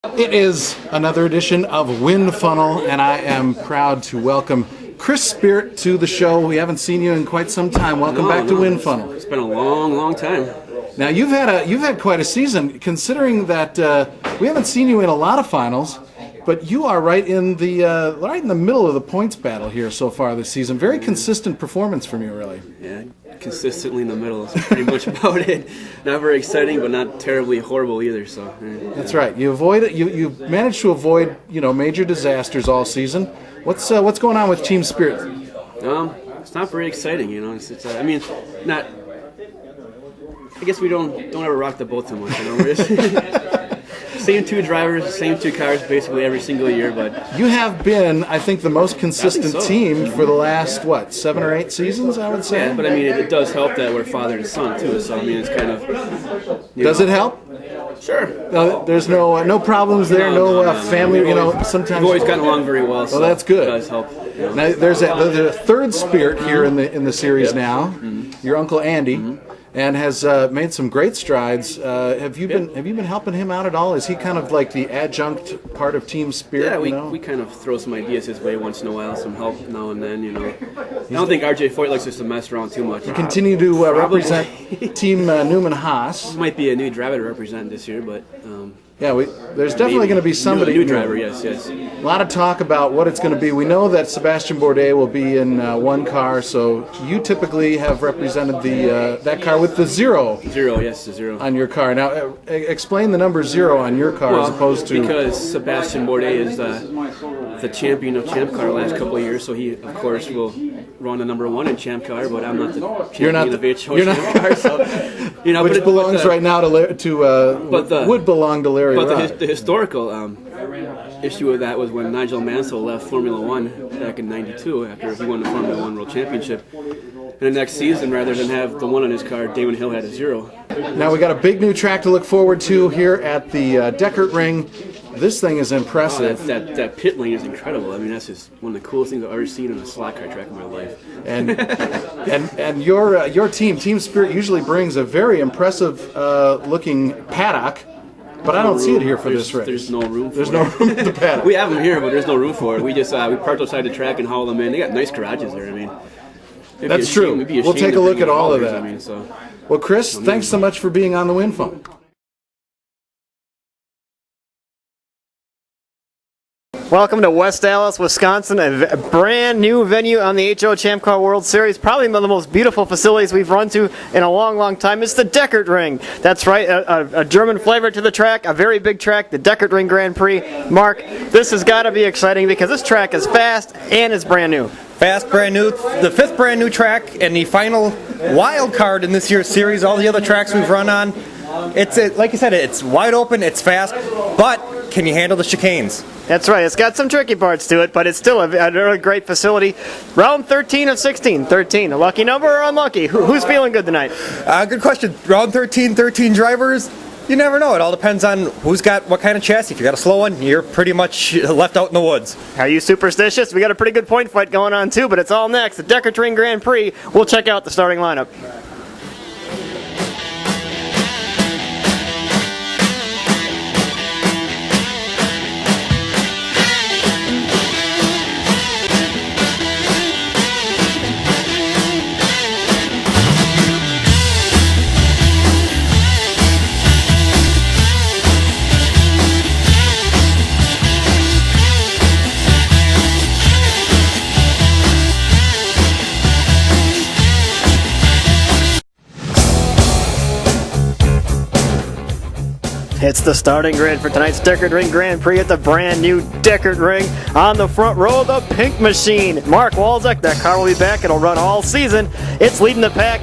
It is another edition of Wind Funnel, and I am proud to welcome Chris Spehert to the show. We haven't seen you in quite some time. Welcome back to Wind Funnel. It's been a long time. Now you've had quite a season, considering that we haven't seen you in a lot of finals, but you are right in the middle of the points battle here so far this season. Very consistent performance from you, really. Yeah, consistently in the middle is pretty much about it. Not very exciting, but not terribly horrible either. So yeah. That's right. You managed to avoid major disasters all season. What's going on with team spirit? It's not very exciting. Not. I guess we don't ever rock the boat too much. We're just same two drivers, same two cars, basically every single year. But you have been, I think, the most consistent team for the last 7 or 8 seasons, I would say. Yeah, but it does help that we're father and son too. So it's kind of. Does it help? Sure. There's no problems there. No family. Sometimes we've always gotten along very well. So that's good. It does help. Now there's a third spirit here in the series now. Mm-hmm. Your uncle Andy. Mm-hmm. And has made some great strides. Have you been helping him out at all? Is he kind of like the adjunct part of Team Spirit? Yeah, we kind of throw some ideas his way once in a while, some help now and then. I don't think RJ Foyt likes us to mess around too much. You continue to represent Team Newman Haas. Might be a new driver to represent this year, but. There's definitely going to be somebody. New driver, yes. A lot of talk about what it's going to be. We know that Sebastian Bourdais will be in one car, so you typically have represented that car with the zero. The zero. On your car. Now, explain the number 0 on your car as opposed to. Because Sebastian Bourdais is the champion of Champ Car the last couple of years, so he, of course, will run the number 1 in Champ Car, but I'm not the champion of Champ Car, so. Which belongs right now would belong to Larry. But the historical issue of that was when Nigel Mansell left Formula One back in '92 after he won the Formula One World Championship. And the next season, rather than have the 1 on his car, Damon Hill had a 0. Now we got a big new track to look forward to here at the Deckertring. This thing is impressive. That pit lane is incredible. That's just one of the coolest things I've ever seen on a slot car track in my life. And your Team Spirit usually brings a very impressive looking paddock. But I don't see it here for this race. There's no room for There's no room for the paddock. We have them here, but there's no room for it. We just we parked outside the track and hauled them in. They got nice garages there. That's true. We'll take a look at all of that. Well, Chris, thanks so much for being on the Wind Funnel. Welcome to West Allis, Wisconsin, a brand new venue on the HO Champ Car World Series. Probably one of the most beautiful facilities we've run to in a long time. It's the Deckertring. That's right, a German flavor to the track, a very big track, the Deckertring Grand Prix. Mark, this has got to be exciting because this track is fast and it's brand new. Fast, brand new, the 5th brand new track and the final wild card in this year's series. All the other tracks we've run on, it's like you said, it's wide open, it's fast, but can you handle the chicanes? That's right. It's got some tricky parts to it, but it's still a really great facility. Round 13 of 16. 13. A lucky number or unlucky? Who's feeling good tonight? Good question. Round 13 drivers. You never know. It all depends on who's got what kind of chassis. If you got a slow one, you're pretty much left out in the woods. Are you superstitious? We got a pretty good point fight going on too, but it's all next. The Deckertring Grand Prix. We'll check out the starting lineup. It's the starting grid for tonight's Deckertring Grand Prix at the brand new Deckertring. On the front row, the Pink Machine. Mark Walczak, that car will be back. It'll run all season. It's leading the pack.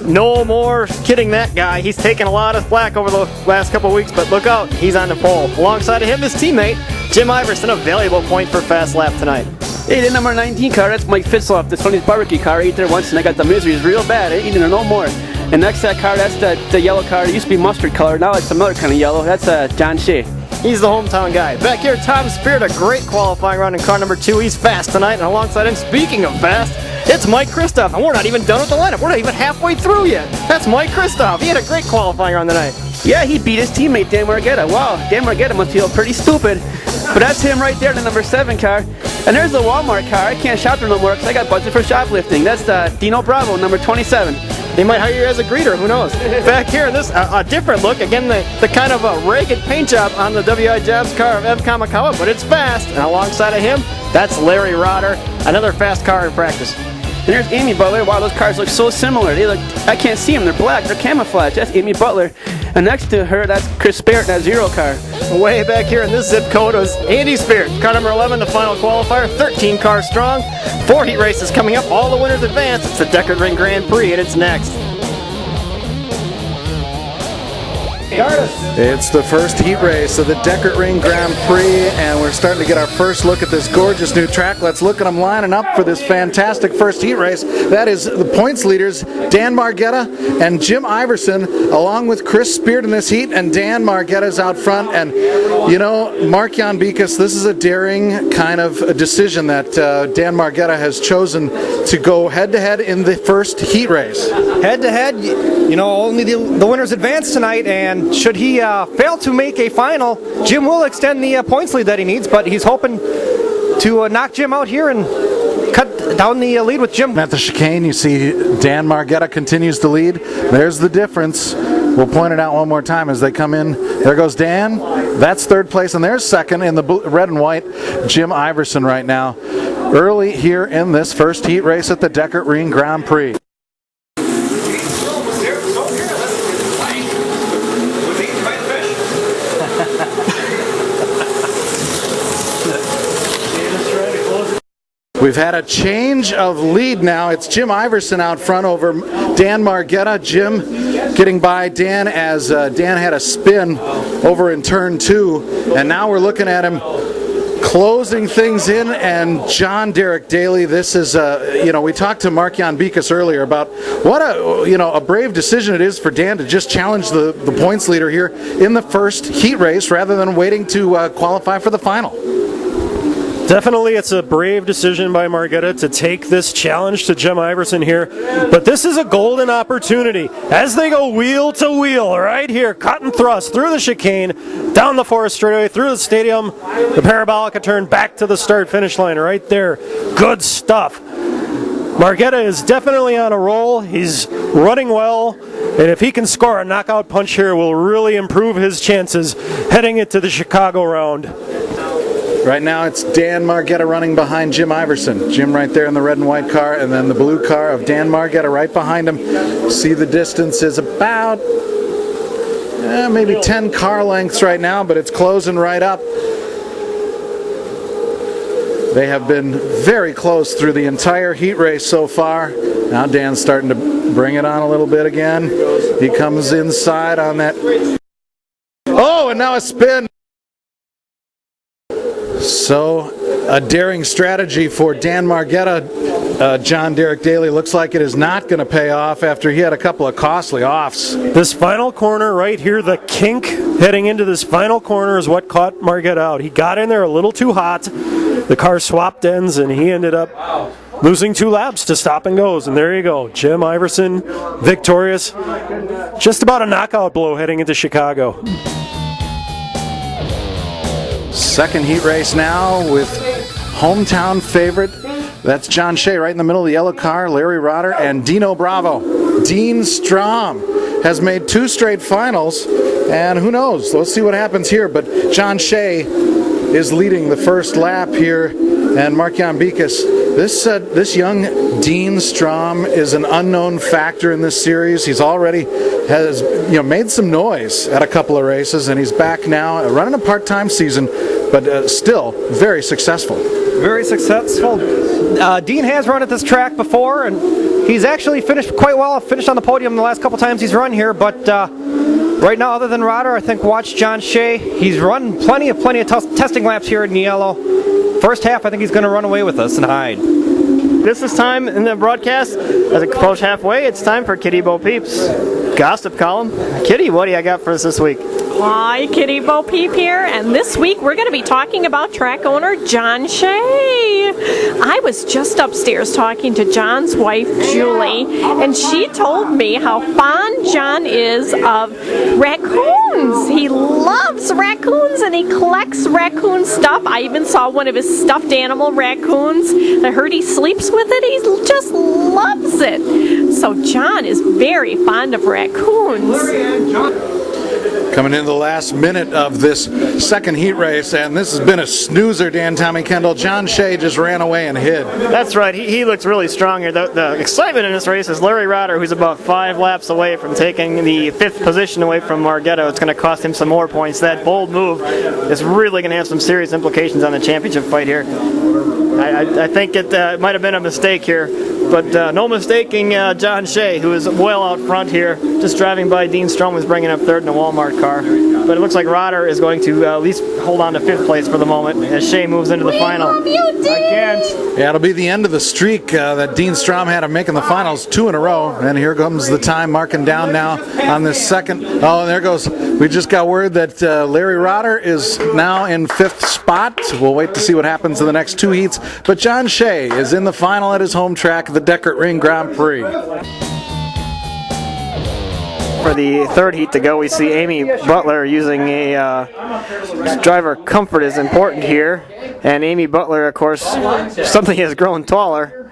No more kidding that guy. He's taken a lot of flack over the last couple of weeks, but look out, he's on the pole. Alongside of him, his teammate, Jim Iverson, a valuable point for fast lap tonight. Hey, the number 19 car, that's Mike Fitzloff, the Sonny's barbecue car. I ate there once and I got the miseries real bad. I ain't eating there no more. And next to that car, that's the yellow car. It used to be mustard color, now it's some other kind of yellow. That's John Shea. He's the hometown guy. Back here, Tom Spehert, a great qualifying run in car number 2. He's fast tonight, and alongside him, speaking of fast, it's Mike Kristoff. And we're not even done with the lineup. We're not even halfway through yet. That's Mike Kristoff. He had a great qualifying run tonight. Yeah, he beat his teammate Dan Margetta. Wow, Dan Margetta must feel pretty stupid. But that's him right there in the number 7 car. And there's the Walmart car. I can't shop there no more because I got busted for shoplifting. That's Dino Bravo, number 27. They might hire you as a greeter, who knows? Back here, this a different look. Again, the kind of a ragged paint job on the WI Jobs car of Economacki, but it's fast. And alongside of him, that's Larry Rotter, another fast car in practice. And there's Amy Butler. Wow, those cars look so similar. They look, I can't see them. They're black. They're camouflage. That's Amy Butler. And next to her, that's Chris Spehert, that 0 car. Way back here in this zip code was Andy Spehert. Car number 11, the final qualifier, 13 cars strong. 4 heat races coming up. All the winners advance. It's the Deckertring Grand Prix, and it's next. It's the first heat race of the Deckertring Grand Prix, and we're starting to get our first look at this gorgeous new track. Let's look at them lining up for this fantastic first heat race. That is the points leaders, Dan Margetta and Jim Iverson, along with Chris Spehert in this heat, and Dan Margetta's out front. And, you know, Jon Beekus, this is a daring kind of a decision that Dan Margetta has chosen to go head-to-head in the first heat race. Head-to-head, you know, only the winners advance tonight, and should he fail to make a final, Jim will extend the points lead that he needs, but he's hoping to knock Jim out here and cut down the lead with Jim. At the chicane, you see Dan Margetta continues to lead. There's the difference. We'll point it out one more time as they come in. There goes Dan. That's third place, and there's second in the red and white, Jim Iverson right now. Early here in this first heat race at the Deckertring Grand Prix. We've had a change of lead now. It's Jim Iverson out front over Dan Margetta. Jim getting by Dan as Dan had a spin over in turn 2. And now we're looking at him closing things in, and John Derek Daly. This is, you know, we talked to Jon Beekus earlier about what a brave decision it is for Dan to just challenge the points leader here in the first heat race rather than waiting to qualify for the final. Definitely, it's a brave decision by Margetta to take this challenge to Jim Iverson here, but this is a golden opportunity as they go wheel to wheel right here, cut and thrust through the chicane, down the Forest Straightaway, through the stadium, the Parabolica turn, back to the start-finish line right there. Good stuff. Margetta is definitely on a roll. He's running well, and if he can score a knockout punch here, will really improve his chances heading into the Chicago round. Right now it's Dan Margetta running behind Jim Iverson. Jim right there in the red and white car, and then the blue car of Dan Margetta right behind him. See, the distance is about maybe 10 car lengths right now, but it's closing right up. They have been very close through the entire heat race so far. Now Dan's starting to bring it on a little bit again. He comes inside on that. Oh, and now a spin. So, a daring strategy for Dan Margetta. John Derek Daly looks like it is not going to pay off after he had a couple of costly offs. This final corner right here, the kink heading into this final corner is what caught Margetta out. He got in there a little too hot. The car swapped ends, and he ended up losing 2 laps to stop and goes. And there you go, Jim Iverson victorious. Just about a knockout blow heading into Chicago. Second heat race now with hometown favorite. That's John Shea right in the middle of the yellow car, Larry Rotter, and Dino Bravo. Dean Strom has made 2 straight finals, and who knows? Let's see what happens here. But John Shea is leading the first lap here, and Jon Beekus. This young Dean Strom is an unknown factor in this series. He's already has made some noise at a couple of races, and he's back now running a part-time season, but still very successful. Very successful. Dean has run at this track before, and he's actually finished quite well. Finished on the podium the last couple times he's run here, but right now, other than Rotter, I think watch John Shea. He's run plenty of testing laps here in yellow. First half, I think he's going to run away with us and hide. This is time in the broadcast. As it approaches halfway, it's time for Kitty Bo Peeps. gossip column. Kitty, what do you got for us this week? Hi, Kitty Bo Peep here, and this week we're going to be talking about track owner Jon Shea. I was just upstairs talking to Jon's wife, Julie, and she told me how fond Jon is of raccoons. He loves raccoons, and he collects raccoon stuff. I even saw one of his stuffed animal raccoons. I heard he sleeps with it. He just loves it. So Jon is very fond of raccoons. Coming into the last minute of this second heat race, and this has been a snoozer, Dan Tommy Kendall. Jon Shea just ran away and hid. That's right. He looks really strong here. The excitement in this race is Larry Rotter, who's about 5 laps away from taking the 5th position away from Marghetto. It's going to cost him some more points. That bold move is really going to have some serious implications on the championship fight here. I think it might have been a mistake here, but no mistaking Jon Shea, who is well out front here, just driving by Dean Strom, who's bringing up 3rd in a Walmart car. But it looks like Rotter is going to at least hold on to 5th place for the moment as Shea moves into the final. Love you, Dean. Yeah, it'll be the end of the streak that Dean Strom had of making the finals 2 in a row. And here comes the time marking down now on this second. Oh, and there goes. We just got word that Larry Rotter is now in 5th spot. We'll wait to see what happens in the next 2 heats. But Jon Shea is in the final at his home track, the Deckertring Grand Prix. For the 3rd heat to go, we see Amy Butler using a driver comfort is important here. And Amy Butler, of course, something has grown taller.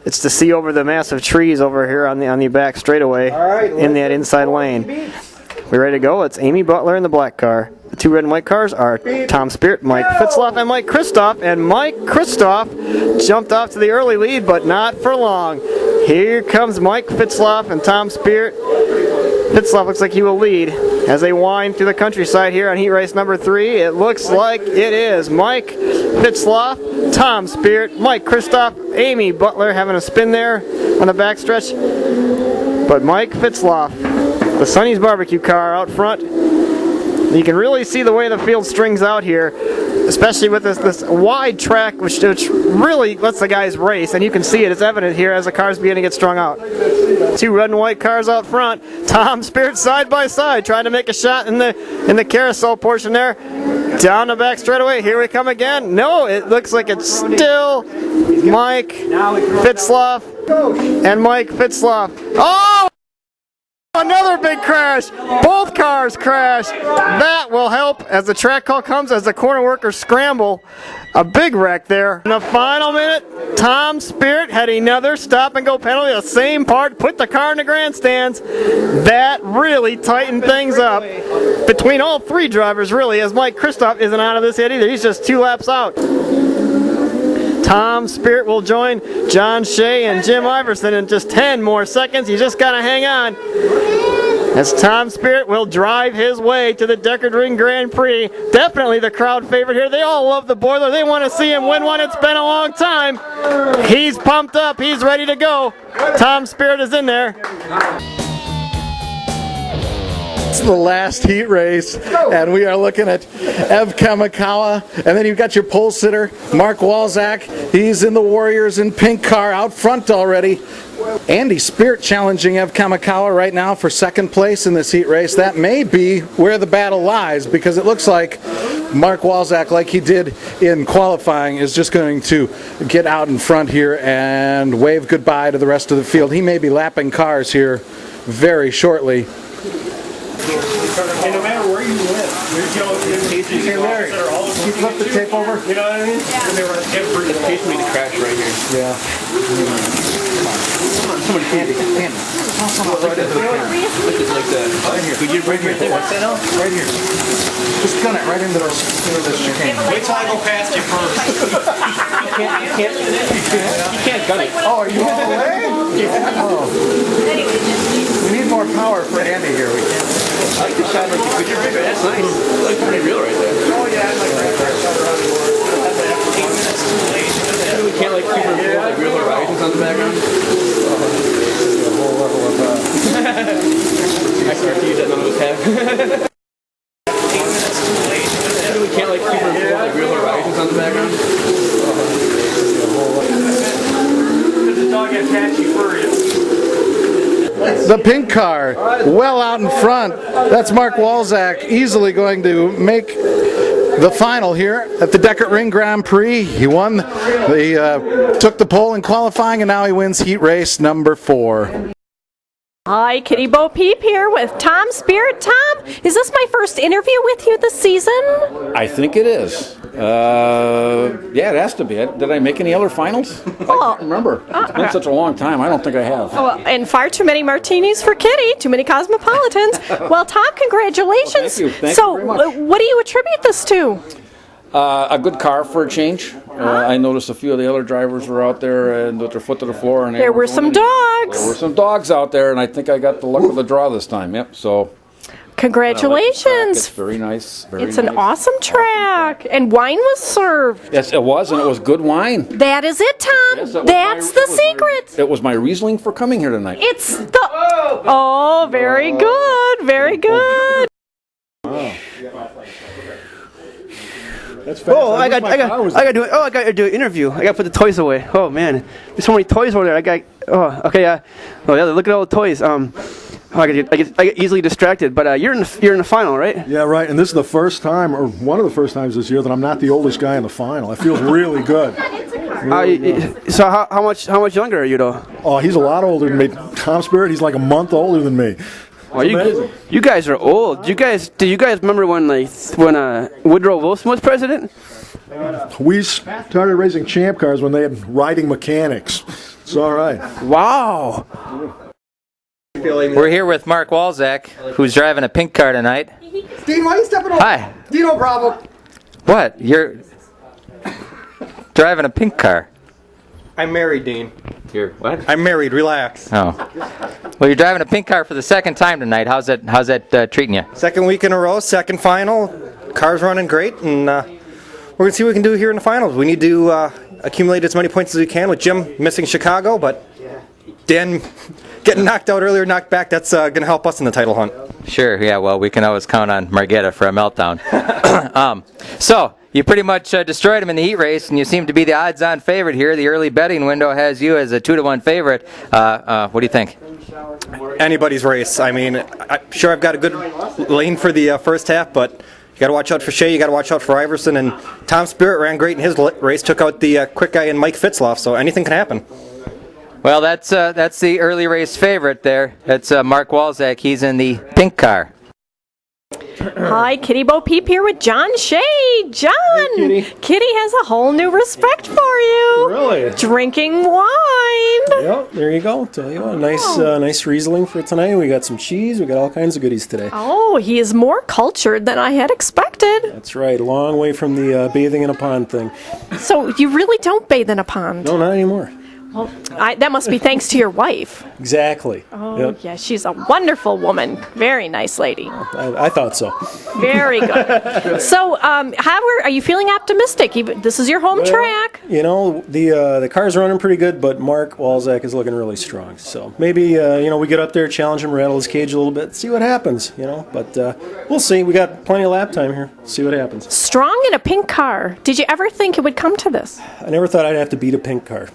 It's to see over the massive trees over here on the back straightaway in that inside lane. We ready to go? It's Amy Butler in the black car. The 2 red and white cars are Tom Spehert, Mike Fitzloff, and Mike Kristoff. And Mike Kristoff jumped off to the early lead, but not for long. Here comes Mike Fitzloff and Tom Spehert. Fitzloff looks like he will lead as they wind through the countryside here on heat race number 3. It looks like it is Mike Fitzloff, Tom Spehert, Mike Kristoff, Amy Butler having a spin there on the backstretch. But Mike Fitzloff, the Sonny's Barbecue car out front. You can really see the way the field strings out here, especially with this wide track, which really lets the guys race, and you can see it. It's evident here as the cars begin to get strung out. 2 red and white cars out front. Tom Spehert side by side, trying to make a shot in the carousel portion there. Down the back straightaway. Here we come again. No, it looks like it's still Mike Fitzloff and Mike Fitzloff. Oh! Another big crash. Both cars crash. That will help as the track call comes as the corner workers scramble. A big wreck there. In the final minute, Tom Spehert had another stop and go penalty. The same part, put the car in the grandstands. That really tightened things up between all 3 drivers, really, as Mike Kristoff isn't out of this yet either. He's just 2 laps out. Tom Spehert will join Jon Shea and Jim Iverson in just 10 more seconds. You just got to hang on. As Tom Spehert will drive his way to the Deckertring Grand Prix. Definitely the crowd favorite here. They all love the boiler. They want to see him win one. It's been a long time. He's pumped up. He's ready to go. Tom Spehert is in there. It's the last heat race, and we are looking at Economacki, and then you've got your pole sitter, Mark Walzak. He's in the Warriors in pink car out front already. Andy Spehert challenging Economacki right now for 2nd place in this heat race. That may be where the battle lies, because it looks like Mark Walzak, like he did in qualifying, is just going to get out in front here and wave goodbye to the rest of the field. He may be lapping cars here very shortly. And no matter where you live, Hey Larry, can you flip the tape over? you know what I mean? And they were occasionally to crash right here. Yeah. Someone candy. Like that. Right here. Could you right here? What's that now? Right here. Just gun it right into this chicane. Wait till I go past you first. You can't gun it. Oh, are you all the way? Yeah. Oh. We need more power for Andy here. We can't. I like the shot like the picture right there. That's nice. That's pretty real right there. Oh yeah, I like that shot around the world. We can't like super like real horizons on the background. A whole level of I start to use that none of us have. We can't like super like real horizons on the background. Does the dog get patchy furry? the pink car, well out in front. That's Mark Walczak, easily going to make the final here at the Deckertring Grand Prix. He won, took the pole in qualifying, and now he wins heat race number 4. Hi, Kitty Bo Peep here with Tom Spehert. Tom, is this my first interview with you this season? I think it is. Yeah, it has to be. Did I make any other finals? I can't remember. It's been such a long time. I don't think I have. Oh, and far too many martinis for Kitty, too many cosmopolitans. Well, Tom, congratulations. Well, thank you very much. What do you attribute this to? A good car for a change. I noticed a few of the other drivers were out there and with their foot to the floor. And There were some dogs out there, and I think I got the luck of the draw this time. Yep. So. Congratulations. It's very nice. It's an awesome track. And wine was served. Yes, it was, and it was good wine. That is it, Tom. Yes, That's the secret. It was my Riesling for coming here tonight. It's the... Oh, very good. Very good. That's fast. Oh, I got to do an interview. I got to put the toys away. Oh man, there's so many toys over there. Okay. Oh yeah, look at all the toys. I get easily distracted. But you're in the final, right? Yeah, right. And this is the first time, or one of the first times this year, that I'm not the oldest guy in the final. It feels really good. So how much younger are you though? Oh, he's a lot older than me. Tom Spehert, he's like a month older than me. Well, you guys are old. Do you guys remember when Woodrow Wilson was president? We started racing champ cars when they had riding mechanics. It's all right. Wow. We're here with Mark Walczak, who's driving a pink car tonight. Dean, why are you stepping over? Hi. Dino Bravo. What? You're driving a pink car. I'm married, Dean. You're what? I'm married. Relax. Oh. Well, you're driving a pink car for the second time tonight. How's that treating you? Second week in a row, second final. Car's running great, and we're going to see what we can do here in the finals. We need to accumulate as many points as we can with Jim missing Chicago, but Dan getting knocked out earlier, knocked back, that's going to help us in the title hunt. Sure, yeah, well, we can always count on Margetta for a meltdown. So, you pretty much destroyed him in the heat race, and you seem to be the odds-on favorite here. The early betting window has you as a 2-to-1 favorite. What do you think? Anybody's race. I mean, I'm sure I've got a good lane for the first half, but you got to watch out for Shea, you got to watch out for Iverson, and Tom Spehert ran great in his race, took out the quick guy in Mike Fitzloff, so anything can happen. Well, that's the early race favorite there. That's Mark Walczak. He's in the pink car. Hi, Kitty Bo Peep here with Jon Shea. John! Hey, Kitty has a whole new respect for you. Really? Drinking wine. Yep, there you go. Tell you what, nice Riesling for tonight. We got some cheese. We got all kinds of goodies today. Oh, he is more cultured than I had expected. That's right. A long way from the bathing in a pond thing. So you really don't bathe in a pond? No, not anymore. Well, that must be thanks to your wife. Exactly. Oh, yep. Yeah, she's a wonderful woman. Very nice lady. I thought so. Very good. So, how are you feeling optimistic? This is your home track. You know, the car's running pretty good, but Mark Walczak is looking really strong. So maybe we get up there, challenge him, rattle his cage a little bit, see what happens. But we'll see. We got plenty of lap time here. See what happens. Strong in a pink car. Did you ever think it would come to this? I never thought I'd have to beat a pink car.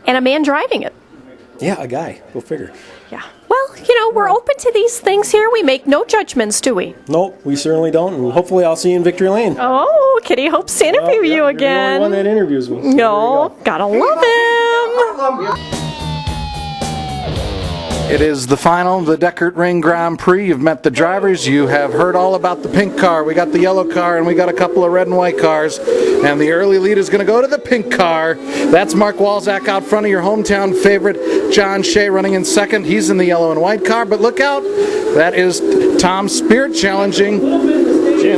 And a man driving it. Yeah, a guy. Go figure. Yeah. Well, we're open to these things here. We make no judgments, do we? Nope, we certainly don't. And hopefully I'll see you in Victory Lane. Oh, Kitty hopes to interview you again. You're the only one that interviews me. So no, gotta love him. It is the final of the Deckertring Grand Prix. You've met the drivers. You have heard all about the pink car. We got the yellow car, and we got a couple of red and white cars. And the early lead is going to go to the pink car. That's Mark Walczak out front of your hometown favorite, Jon Shea, running in second. He's in the yellow and white car, but look out. That is Tom Spehert challenging.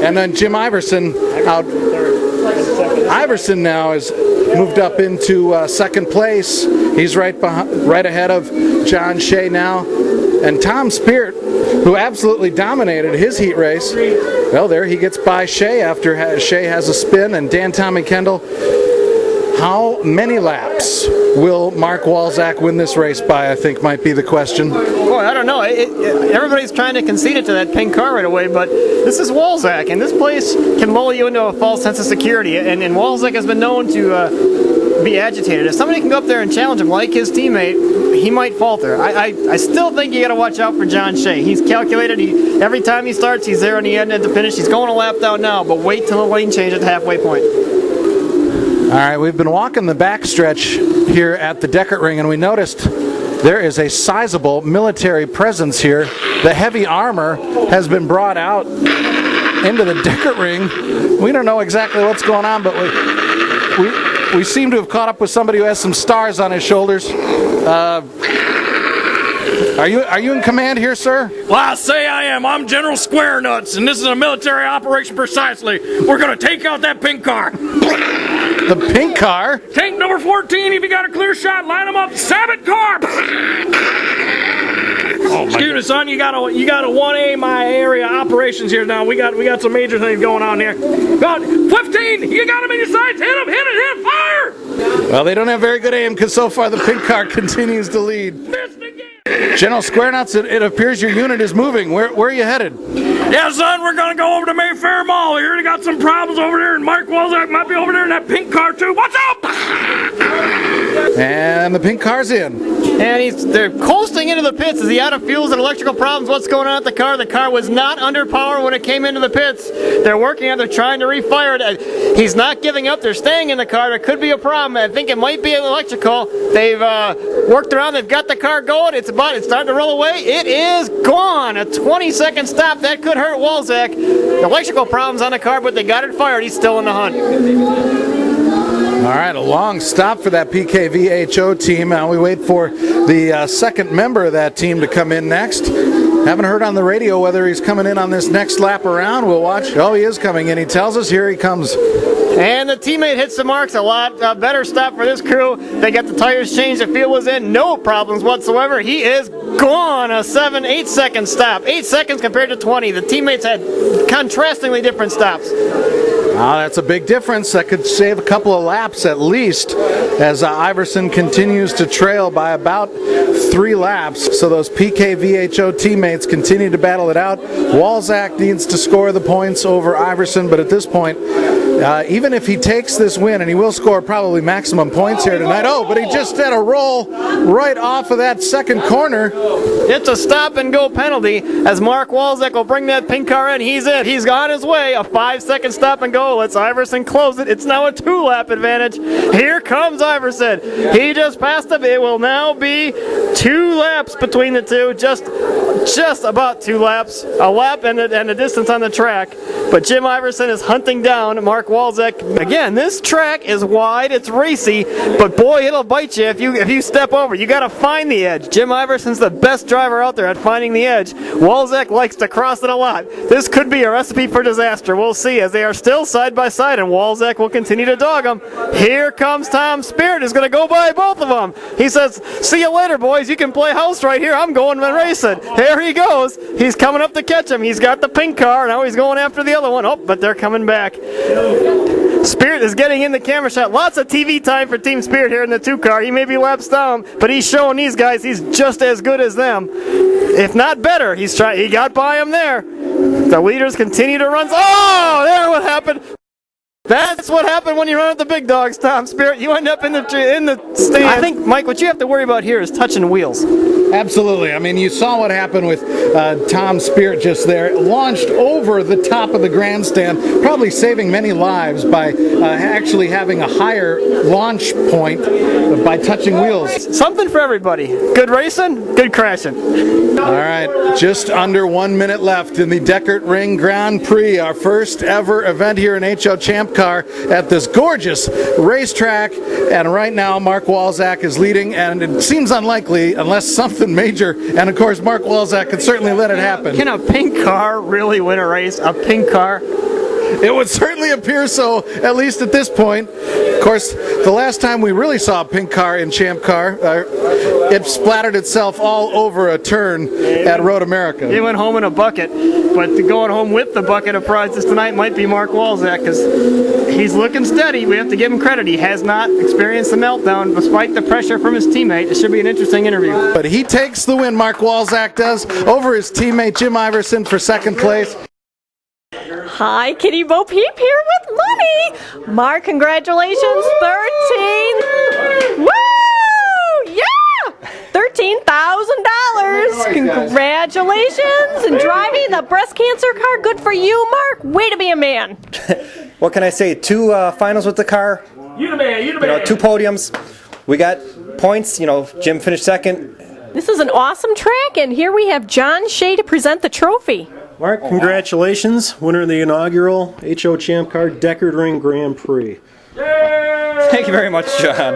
And then Jim Iverson out. Iverson now is moved up into second place. He's right ahead of Jon Shea now. And Tom Spehert, who absolutely dominated his heat race, well, there he gets by Shea after Shea has a spin. And Dan, Tom, and Kendall, how many laps will Mark Walczak win this race by, I think might be the question. Well, I don't know. Everybody's trying to concede it to that pink car right away, but this is Walczak, and this place can lull you into a false sense of security. And Walczak has been known to be agitated. If somebody can go up there and challenge him like his teammate, he might falter. I still think you got to watch out for Jon Shea. He's calculated. Every time he starts, he's there on the end at the finish. He's going a lap down now, but wait till the lane change at the halfway point. All right, we've been walking the backstretch here at the Deckertring, and we noticed there is a sizable military presence here. The heavy armor has been brought out into the Deckertring. We don't know exactly what's going on, but we seem to have caught up with somebody who has some stars on his shoulders. Are you in command here, sir? Well, I say I am. I'm General Square Nuts, and this is a military operation precisely. We're going to take out that pink car. The pink car? Tank number 14, if you got a clear shot, line them up. Sabbath car! Excuse me, son, you got a 1A my area operations here now. We got some major things going on here. Got 15, you got him in your sights. Hit him, hit it, hit, fire! Well, they don't have very good aim because so far the pink car continues to lead. General Square Nuts, it appears your unit is moving. Where are you headed? Yeah, son, we're going to go over to Mayfair Mall. We already got some problems over there, and Mark Walzak might be over there in that pink car, too. Watch out! And the pink car's in. And they're coasting into the pits. Is he out of fuels and electrical problems? What's going on at the car? The car was not under power when it came into the pits. They're working on it. They're trying to refire it. He's not giving up. They're staying in the car. There could be a problem. I think it might be electrical. They've worked around. They've got the car going. It's starting to roll away. It is gone. A 20-second stop. That could hurt Walzak. Electrical problems on the car, but they got it fired. He's still in the hunt. All right, a long stop for that PKVHO team. Now we wait for the second member of that team to come in next. Haven't heard on the radio whether he's coming in on this next lap around. We'll watch. Oh, he is coming in. He tells us here he comes. And the teammate hits the marks. A lot better stop for this crew. They got the tires changed. The fuel was in. No problems whatsoever. He is gone. A 8 second stop. 8 seconds compared to 20. The teammates had contrastingly different stops. That's a big difference. That could save a couple of laps at least as Iverson continues to trail by about 3 laps. So those PKVHO teammates continue to battle it out. Walzak needs to score the points over Iverson, but at this point, even if he takes this win, and he will score probably maximum points here tonight. Oh, but he just had a roll right off of that second corner. It's a stop and go penalty as Mark Walzak will bring that pink car in. He's in. He's on his way. A 5-second stop and go. Let's Iverson close it. It's now a 2-lap advantage. Here comes Iverson. He just passed him. It will now be 2 laps between the two. Just about 2 laps. A lap and a distance on the track. But Jim Iverson is hunting down Mark Walzak. Again, this track is wide, it's racy, but boy, it'll bite you if you step over. You got to find the edge. Jim Iverson's the best driver out there at finding the edge. Walzak likes to cross it a lot. This could be a recipe for disaster. We'll see as they are still side by side, and Walzak will continue to dog them. Here comes Tom Spehert, is going to go by both of them. He says, "See you later, boys. You can play house right here. I'm going to race it." Here he goes. He's coming up to catch him. He's got the pink car. Now he's going after the other one. Oh, but they're coming back. Spehert is getting in the camera shot. Lots of TV time for Team Spehert here in the 2 car. He may be laps down, but he's showing these guys he's just as good as them, if not better. He got by them there. The leaders continue to run. Oh, there what happened. That's what happened when you run at the big dogs, Tom Spehert. You end up in the stand. I think, Mike, what you have to worry about here is touching wheels. Absolutely. I mean, you saw what happened with Tom Spehert just there. Launched over the top of the grandstand, probably saving many lives by actually having a higher launch point by touching wheels. Something for everybody. Good racing, good crashing. All right, just under 1 minute left in the Deckertring Grand Prix, our first ever event here in HO Champ Car at this gorgeous racetrack. And right now, Mark Walzak is leading, and it seems unlikely unless something major. And of course, Mark Walzak could certainly let it happen. Can a pink car really win a race? A pink car? It would certainly appear so, at least at this point. Of course, the last time we really saw a pink car in Champ Car, it splattered itself all over a turn at Road America. He went home in a bucket, but going home with the bucket of prizes tonight might be Mark Walzak, because he's looking steady. We have to give him credit. He has not experienced a meltdown despite the pressure from his teammate. It should be an interesting interview. But he takes the win, Mark Walzak does, over his teammate Jim Iverson for second place. Hi, Kitty Bo Peep here with money. Mark, congratulations, 13. Woo! Yeah! $13,000. Congratulations. And driving the breast cancer car. Good for you, Mark. Way to be a man. What can I say? 2 finals with the car. You the man, you the man. 2 podiums. We got points. Jim finished second. This is an awesome track, and here we have Jon Shea to present the trophy. Mark, congratulations. Winner of the inaugural HO Champ Car Deckertring Grand Prix. Thank you very much, John.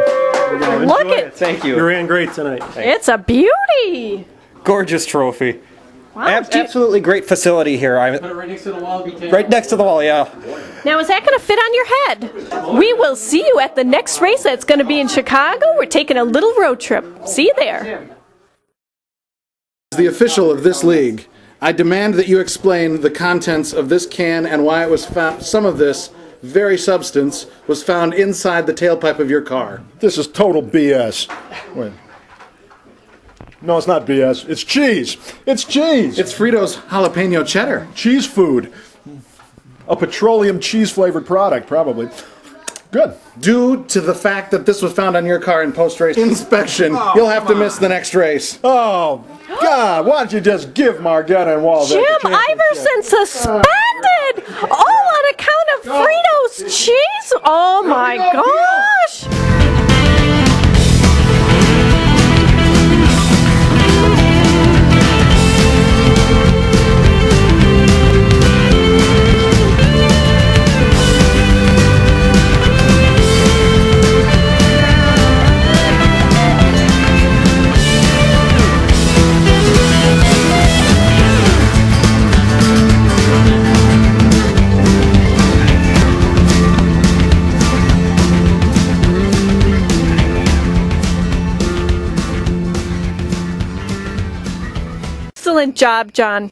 Look at Thank you. You ran great tonight. It's a beauty. Gorgeous trophy. Wow. Absolutely great facility here. Put it right next to the wall. Right next to the wall, yeah. Now, is that going to fit on your head? We will see you at the next race that's going to be in Chicago. We're taking a little road trip. See you there. As the official of this league, I demand that you explain the contents of this can and why it was found. Some of this very substance was found inside the tailpipe of your car. This is total BS. Wait. No, it's not BS. It's cheese. It's cheese. It's Fritos jalapeno cheddar. Cheese food. A petroleum cheese-flavored product, probably. Good. Due to the fact that this was found on your car in post-race inspection, you'll have to miss the next race. Oh, God, why don't you just give Margetta and Wall Jim Iverson suspended! All on account of Fritos cheese? Oh my gosh! Excellent job, John.